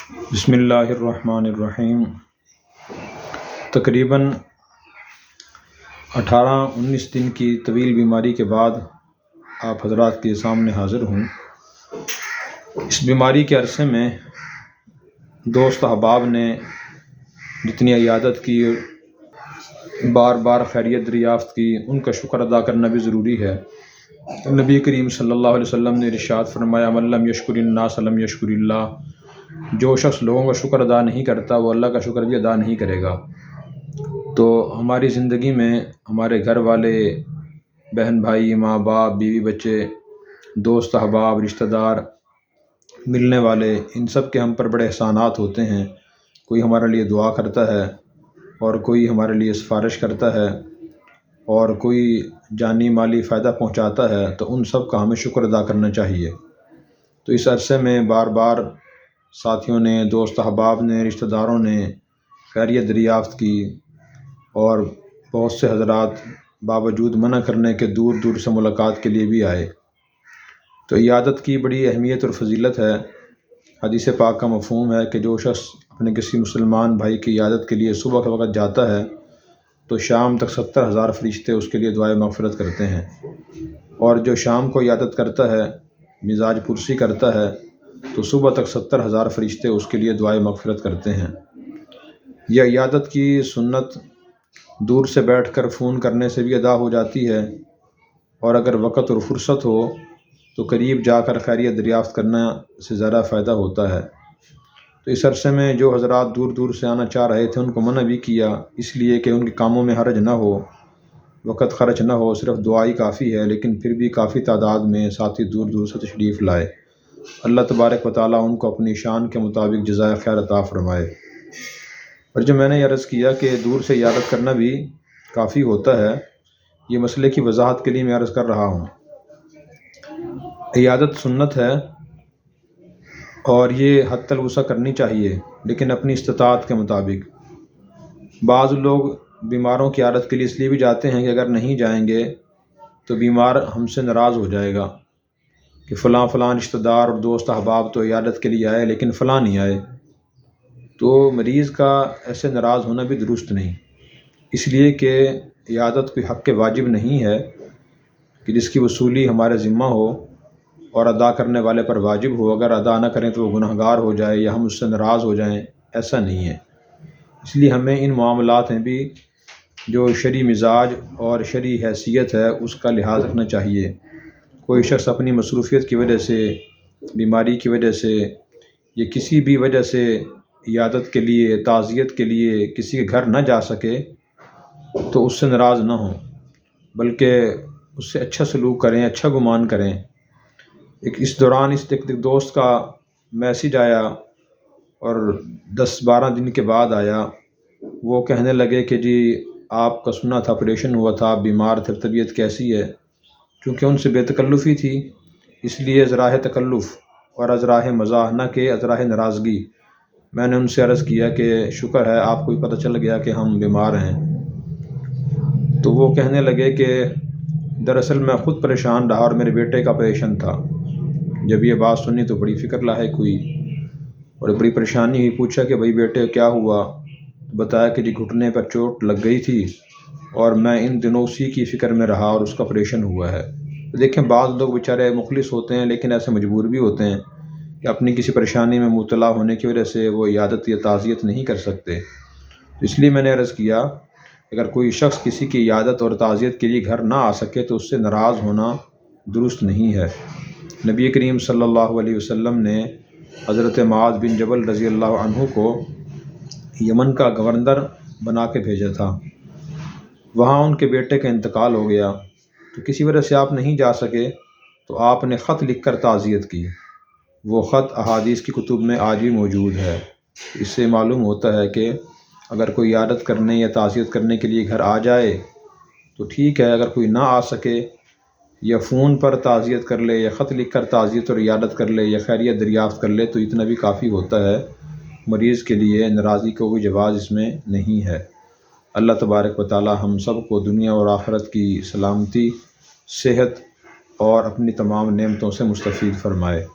بسم اللہ الرحمن الرحیم۔ تقریباً 18-19 دن کی طویل بیماری کے بعد آپ حضرات کے سامنے حاضر ہوں۔ اس بیماری کے عرصے میں دوست احباب نے جتنی عیادت کی، بار بار خیریت دریافت کی، ان کا شکر ادا کرنا بھی ضروری ہے۔ نبی کریم صلی اللہ علیہ وسلم نے ارشاد فرمایا، من لم یشکر الناس لم یشکر اللہ، جو شخص لوگوں کا شکر ادا نہیں کرتا وہ اللہ کا شکر بھی ادا نہیں کرے گا۔ تو ہماری زندگی میں ہمارے گھر والے، بہن بھائی، ماں باپ، بیوی بچے، دوست احباب، رشتہ دار، ملنے والے، ان سب کے ہم پر بڑے احسانات ہوتے ہیں۔ کوئی ہمارے لیے دعا کرتا ہے اور کوئی ہمارے لیے سفارش کرتا ہے اور کوئی جانی مالی فائدہ پہنچاتا ہے، تو ان سب کا ہمیں شکر ادا کرنا چاہیے۔ تو اس عرصے میں بار بار ساتھیوں نے، دوست احباب نے، رشتہ داروں نے خیریت دریافت کی اور بہت سے حضرات باوجود منع کرنے کے دور دور سے ملاقات کے لیے بھی آئے۔ تو عیادت کی بڑی اہمیت اور فضیلت ہے۔ حدیث پاک کا مفہوم ہے کہ جو شخص اپنے کسی مسلمان بھائی کی عیادت کے لیے صبح کے وقت جاتا ہے تو شام تک 70,000 فرشتے اس کے لیے دعائے مغفرت کرتے ہیں، اور جو شام کو عیادت کرتا ہے، مزاج پرسی کرتا ہے، تو صبح تک 70,000 فرشتے اس کے لیے دعائے مغفرت کرتے ہیں۔ یہ عیادت کی سنت دور سے بیٹھ کر فون کرنے سے بھی ادا ہو جاتی ہے، اور اگر وقت اور فرصت ہو تو قریب جا کر خیریت دریافت کرنا سے زیادہ فائدہ ہوتا ہے۔ تو اس عرصے میں جو حضرات دور دور سے آنا چاہ رہے تھے ان کو منع بھی کیا، اس لیے کہ ان کے کاموں میں حرج نہ ہو، وقت خرچ نہ ہو، صرف دعا ہی کافی ہے، لیکن پھر بھی کافی تعداد میں ساتھی دور دور سے تشریف لائے۔ اللہ تبارک و تعالیٰ ان کو اپنی شان کے مطابق جزائے خیر عطا فرمائے۔ اور جو میں نے یہ عرض کیا کہ دور سے عیادت کرنا بھی کافی ہوتا ہے، یہ مسئلے کی وضاحت کے لیے میں عرض کر رہا ہوں۔ عیادت سنت ہے اور یہ حد الوسع کرنی چاہیے، لیکن اپنی استطاعت کے مطابق۔ بعض لوگ بیماروں کی عیادت کے لیے اس لیے بھی جاتے ہیں کہ اگر نہیں جائیں گے تو بیمار ہم سے ناراض ہو جائے گا کہ فلاں فلاں رشتہ دار اور دوست احباب تو عیادت کے لیے آئے لیکن فلاں نہیں آئے۔ تو مریض کا ایسے ناراض ہونا بھی درست نہیں، اس لیے کہ عیادت کوئی حق واجب نہیں ہے کہ جس کی وصولی ہمارے ذمہ ہو اور ادا کرنے والے پر واجب ہو۔ اگر ادا نہ کریں تو وہ گناہ گار ہو جائے یا ہم اس سے ناراض ہو جائیں، ایسا نہیں ہے۔ اس لیے ہمیں ان معاملات میں بھی جو شرعی مزاج اور شرعی حیثیت ہے اس کا لحاظ رکھنا چاہیے۔ کوئی شخص اپنی مصروفیت کی وجہ سے، بیماری کی وجہ سے یا کسی بھی وجہ سے عیادت کے لیے، تعزیت کے لیے کسی کے گھر نہ جا سکے تو اس سے ناراض نہ ہوں، بلکہ اس سے اچھا سلوک کریں، اچھا گمان کریں۔ اس دوران ایک دوست کا میسیج آیا اور 10-12 دن کے بعد آیا۔ وہ کہنے لگے کہ جی آپ کا سنا تھا آپریشن ہوا تھا، آپ بیمار تھے، طبیعت کیسی ہے؟ چونکہ ان سے بے تکلفی تھی، اس لیے ازراہ تکلف اور ازراہ مزاح نہ کہ ازراہ ناراضگی میں نے ان سے عرض کیا کہ شکر ہے آپ کو پتہ چل گیا کہ ہم بیمار ہیں۔ تو وہ کہنے لگے کہ دراصل میں خود پریشان رہا اور میرے بیٹے کا آپریشن تھا۔ جب یہ بات سنی تو بڑی فکر لاحق ہوئی اور بڑی پریشانی ہوئی۔ پوچھا کہ بھائی بیٹے کیا ہوا؟ بتایا کہ جی گھٹنے پر چوٹ لگ گئی تھی اور میں ان دنوں اسی کی فکر میں رہا اور اس کا آپریشن ہوا ہے۔ تو دیکھیں بعض لوگ بیچارے مخلص ہوتے ہیں لیکن ایسے مجبور بھی ہوتے ہیں کہ اپنی کسی پریشانی میں مبتلا ہونے کی وجہ سے وہ عیادت یا تعزیت نہیں کر سکتے۔ تو اس لیے میں نے عرض کیا اگر کوئی شخص کسی کی عیادت اور تعزیت کے لیے گھر نہ آ سکے تو اس سے ناراض ہونا درست نہیں ہے۔ نبی کریم صلی اللہ علیہ وسلم نے حضرت معاذ بن جبل رضی اللہ عنہ کو یمن کا گورنر بنا کے بھیجا تھا۔ وہاں ان کے بیٹے کا انتقال ہو گیا تو کسی وجہ سے آپ نہیں جا سکے تو آپ نے خط لکھ کر تعزیت کی۔ وہ خط احادیث کی کتب میں آج بھی موجود ہے۔ اس سے معلوم ہوتا ہے کہ اگر کوئی عیادت کرنے یا تعزیت کرنے کے لیے گھر آ جائے تو ٹھیک ہے، اگر کوئی نہ آ سکے یا فون پر تعزیت کر لے یا خط لکھ کر تعزیت اور عیادت کر لے یا خیریت دریافت کر لے تو اتنا بھی کافی ہوتا ہے۔ مریض کے لیے ناراضی کا کوئی جواز اس میں نہیں ہے۔ اللہ تبارک و تعالی ہم سب کو دنیا اور آخرت کی سلامتی، صحت اور اپنی تمام نعمتوں سے مستفید فرمائے۔